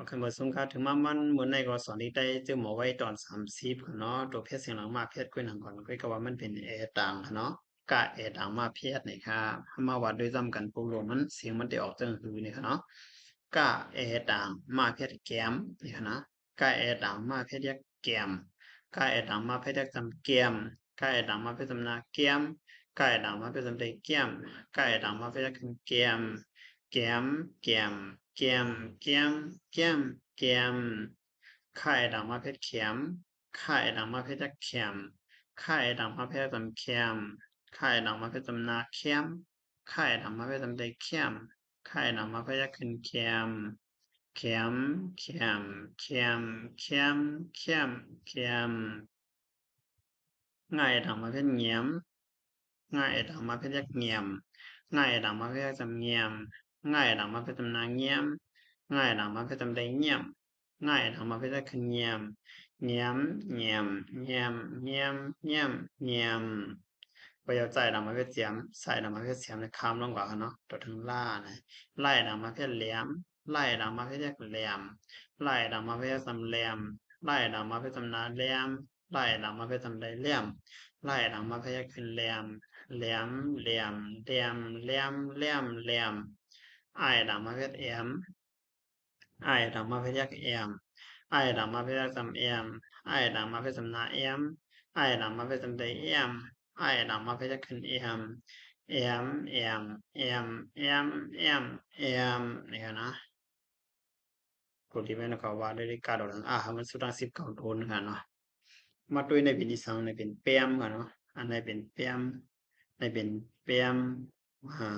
คือมาส่งค่าถึงมามันเหมือนในก็สอนที่ได้เจอหมอไว้ตอน30ค่ะเนาะตัวเพชรเสียงหลังมาเพชรกล้วยหนังก่อนก็ว่ามันเป็นแอร์ต่างค่ะเนาะกะแอร์ต่างมาเพชรนี่ค่ะมาวัดด้วยจำกันปุ๊บลมมันเสียงมันได้ออกจังหือนี่ค่ะเนาะกะแอร์ต่างมาเพชรแกมนี่ค่ะนะกะแอร์ต่างมาเพชรยักแกมกะแอร์ต่างมาเพชรยักจำแกมกะแอร์ต่างมาเพชรจำนาแกมกะแอร์ต่างมาเพชรจำได้แกมกะแอร์ต่างมาเพชรยักแกม แกมแกมแกมแกมแกมแกมข่ายดังมาเพชรแขมข่ายดังมาเพชรแขมข่ายดังมาเพชรจำแขมข่ายดังมาเพชรจำนาแขมข่ายดังมาเพชรจำได้แขมข่ายดังมาเพชรขึ้นแขมแขมแขมแขมแขมแขมแขมง่ายดังมาเพชรเงียมง่ายดังมาเพชรเงียมง่ายดังมาเพชรจำเงียม ง่ายดังมาเพชรตำนางเงียมง่ายดังมาเพชรตำได้เงียมง่ายดังมาเพชรคืนเงียมเงียมเงียมเงียมเงียมเงียมเงียมประโยคใจดังมาเพชรเจียมใส่ดังมาเพชรเสียมในคำลงกว่าเนาะตัวถึงล่านะไล่ดังมาเพชรแหลมไล่ดังมาเพชรแหลมไล่ดังมาเพชรสำแหลมไล่ดังมาเพชรตำนาแหลมไล่ดังมาเพชรตำได้แหลมไล่ดังมาเพชรขึ้นแหลมแหลมแหลมแหลมแหลมแหลมแหลม I ดังมาเพชรแอม I ดังมาเพชรยักแอม I ดังมาเพชรยักจำแอม I ดังมาเพชรจำนาแอม I ดังมาเพชรจำได้แอม I ดังมาเพชรยักขึ้นแอมแอมแอมแอมแอมแอมแอมนี่ค่ะนะกดที่เป็นก็ว่าด้วยการดอกมันสุดท้าย19โทนค่ะเนาะมาด้วยในเป็นที่สองในเป็นเปียมค่ะเนาะอันในเป็นเปียมในเป็นเปียม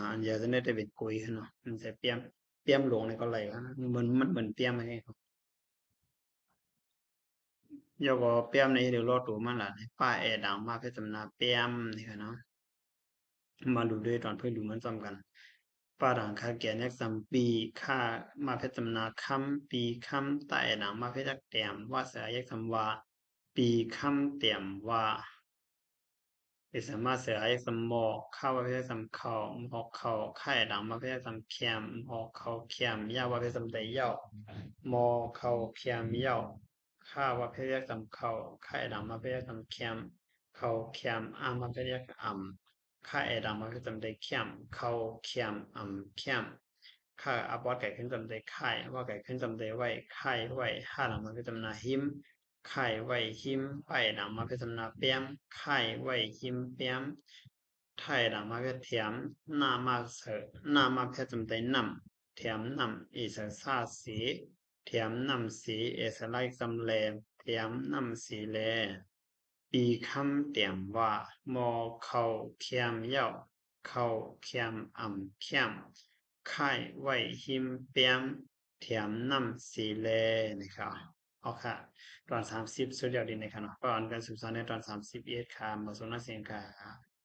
อันเดียวจะได้เป็นกุยค่ะเนาะมันจะเปียมเปียมหลวงในก็ไหลค่ะเหมือนมันเหมือนเปียมไงครับ giờ có PM này đều lo tủ mà là pa e đảng ma phải tầm là PM thì phải nó mà đủ đây toàn phải đủมันจำกันป้าดังค่าแก่เน็กซัมปีค่ามาเพชรตำนาคำปีคำใต้ดังมาเพชรเตียมว่าเสียยักษ์ำว่าปีคำเตียมว่าเป็นสามารถเสียยักษ์ำหมอกข้าวว่าเพชรเขาหมอกเขาไข่ดังมาเพชรเขียมหมอกเขาเขียมยาวว่าเพชรได้เยาหมอเขาเขียมเยาข้าวว่าเพชรเขาไข่ดังมาเพชรเขียมเขาเขียมมาเพชรค่าไอ้ดำมันก็จำได้เข้มเข้าเข้มเข้มค่าอัพวัดไก่ขึ้นจำได้ไข่ว่าไก่ขึ้นจำได้ไว้ไข่ไว้ห้าดำมันก็จำนาหิมไข่ไว้หิมไปดำมันก็จำนาเปียมไข่ไว้หิมเปียมไทยดำมันก็เทียมหน้ามาเสือหน้ามาเพชรจำได้นำเทียมนำอีสซาสีเทียมนำสีเอสไลจำแลเทียมนำสีแล ปีคำเตียมว่ามอเขาเคียมเย่าเขาเคียมเคียมค่ายไว้หิมเปียมเทียมน้ำสีเลนะครับเอาค่ะตอน30สุดยอดดีนะครับเนาะก่อนการศึกษาในตอน31ค่ะมาสนเสียงค่ะ